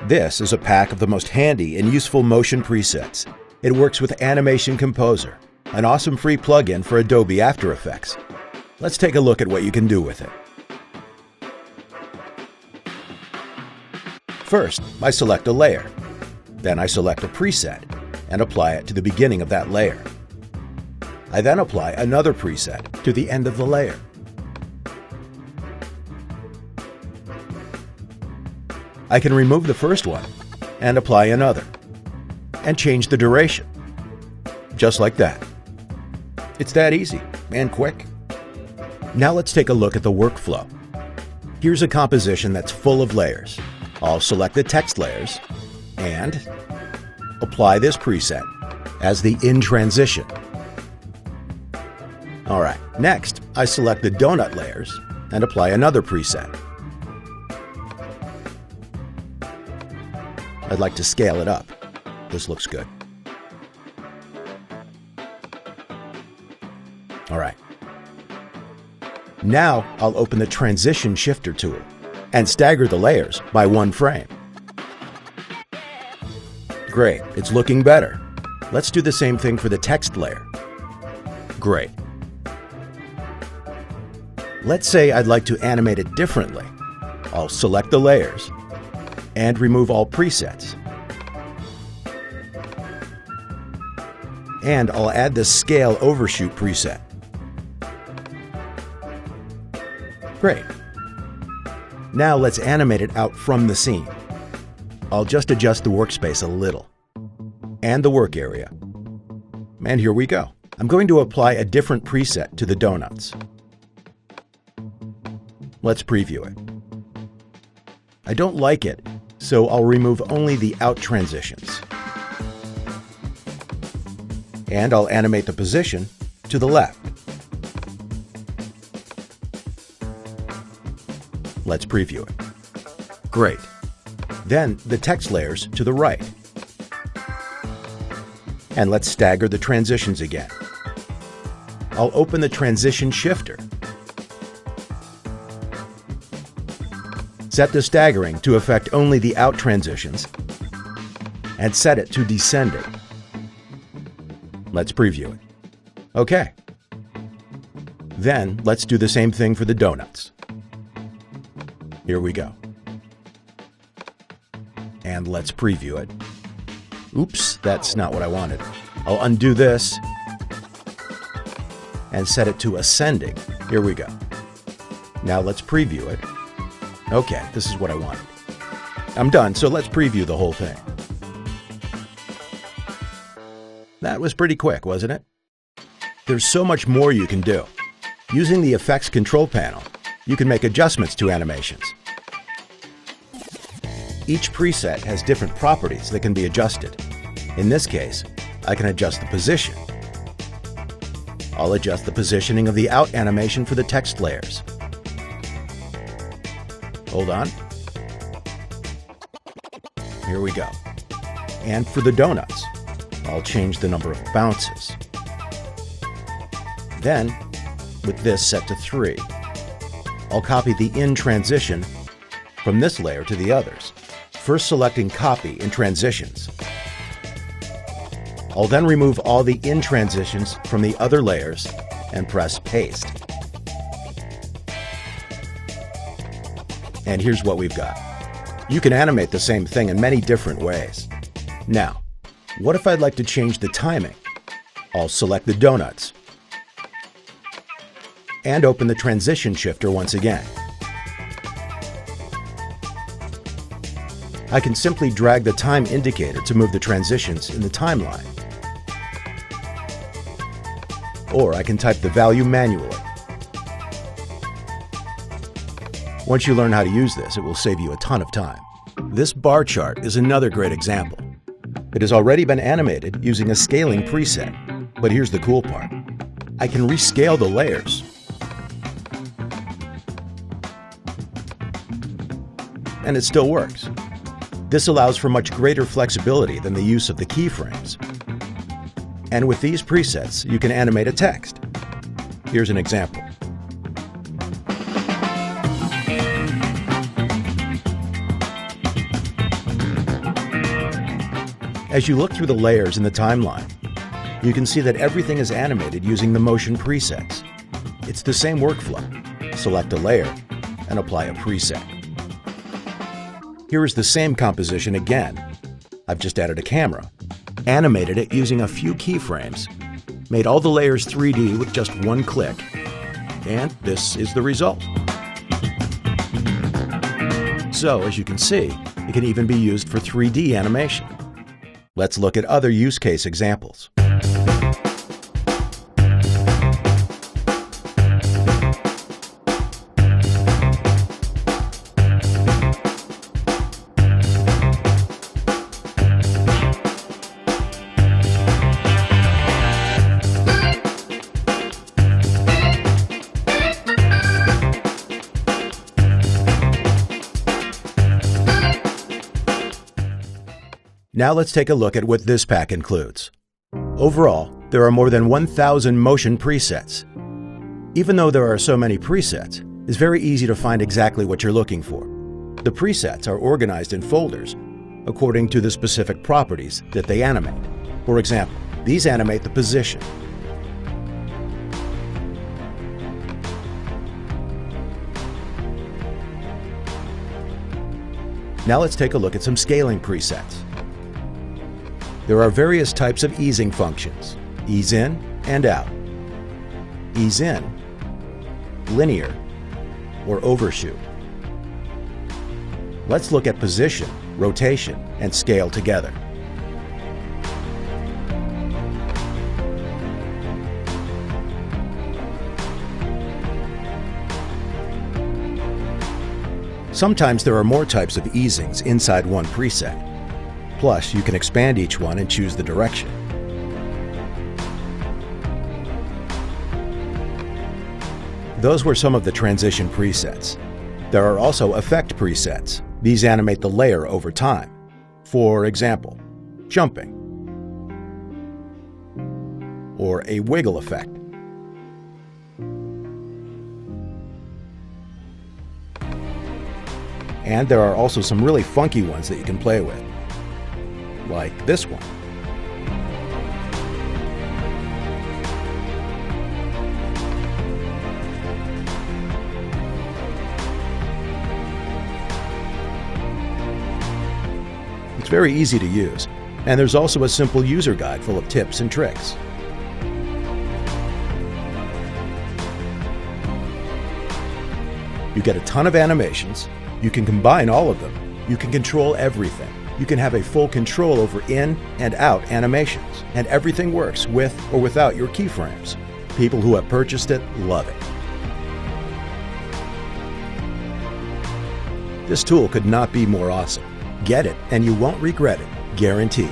This is a pack of the most handy and useful motion presets. It works with Animation Composer, an awesome free plugin for Adobe After Effects. Let's take a look at what you can do with it. First, I select a layer. Then I select a preset and apply it to the beginning of that layer. I then apply another preset to the end of the layer. I can remove the first one and apply another, and change the duration. Just like that. It's that easy and quick. Now let's take a look at the workflow. Here's a composition that's full of layers. I'll select the text layers and apply this preset as the in transition. Alright, next I select the donut layers and apply another preset. I'd like to scale it up. This looks good. Alright. Now I'll open the Transition Shifter tool and stagger the layers by one frame. Great, it's looking better. Let's do the same thing for the text layer. Great. Let's say I'd like to animate it differently. I'll select the layers and remove all presets. And I'll add the Scale Overshoot preset. Great. Now let's animate it out from the scene. I'll just adjust the workspace a little, and the work area. And here we go. I'm going to apply a different preset to the donuts. Let's preview it. I don't like it, so I'll remove only the out transitions. And I'll animate the position to the left. Let's preview it. Great. Then the text layers to the right. And let's stagger the transitions again. I'll open the Transition Shifter. Set the staggering to affect only the out transitions and set it to descending. Let's preview it. Okay. Then let's do the same thing for the donuts. Here we go. And let's preview it. Oops, that's not what I wanted. I'll undo this and set it to ascending. Here we go. Now let's preview it. Okay, this is what I wanted. I'm done, so let's preview the whole thing. That was pretty quick, wasn't it? There's so much more you can do. Using the Effects Control Panel, you can make adjustments to animations. Each preset has different properties that can be adjusted. In this case, I can adjust the position. I'll adjust the positioning of the out animation for the text layers. Hold on. Here we go. And for the donuts, I'll change the number of bounces. Then, with this set to 3, I'll copy the in transition from this layer to the others, first selecting Copy in Transitions. I'll then remove all the in transitions from the other layers and press Paste. And here's what we've got. You can animate the same thing in many different ways. Now, what if I'd like to change the timing? I'll select the donuts and open the Transition Shifter once again. I can simply drag the time indicator to move the transitions in the timeline. Or I can type the value manually. Once you learn how to use this, it will save you a ton of time. This bar chart is another great example. It has already been animated using a scaling preset, but here's the cool part. I can rescale the layers. And it still works. This allows for much greater flexibility than the use of the keyframes. And with these presets, you can animate a text. Here's an example. As you look through the layers in the timeline, you can see that everything is animated using the motion presets. It's the same workflow. Select a layer and apply a preset. Here is the same composition again. I've just added a camera, animated it using a few keyframes, made all the layers 3D with just one click, and this is the result. So, as you can see, it can even be used for 3D animation. Let's look at other use case examples. Now let's take a look at what this pack includes. Overall, there are more than 1,000 motion presets. Even though there are so many presets, it's very easy to find exactly what you're looking for. The presets are organized in folders according to the specific properties that they animate. For example, these animate the position. Now let's take a look at some scaling presets. There are various types of easing functions: ease in and out, ease in, linear, or overshoot. Let's look at position, rotation, and scale together. Sometimes there are more types of easings inside one preset. Plus, you can expand each one and choose the direction. Those were some of the transition presets. There are also effect presets. These animate the layer over time. For example, jumping, or a wiggle effect. And there are also some really funky ones that you can play with, like this one. It's very easy to use, and there's also a simple user guide full of tips and tricks. You get a ton of animations. You can combine all of them. You can control everything. You can have a full control over in and out animations, and everything works with or without your keyframes. People who have purchased it love it. This tool could not be more awesome. Get it and you won't regret it, guaranteed.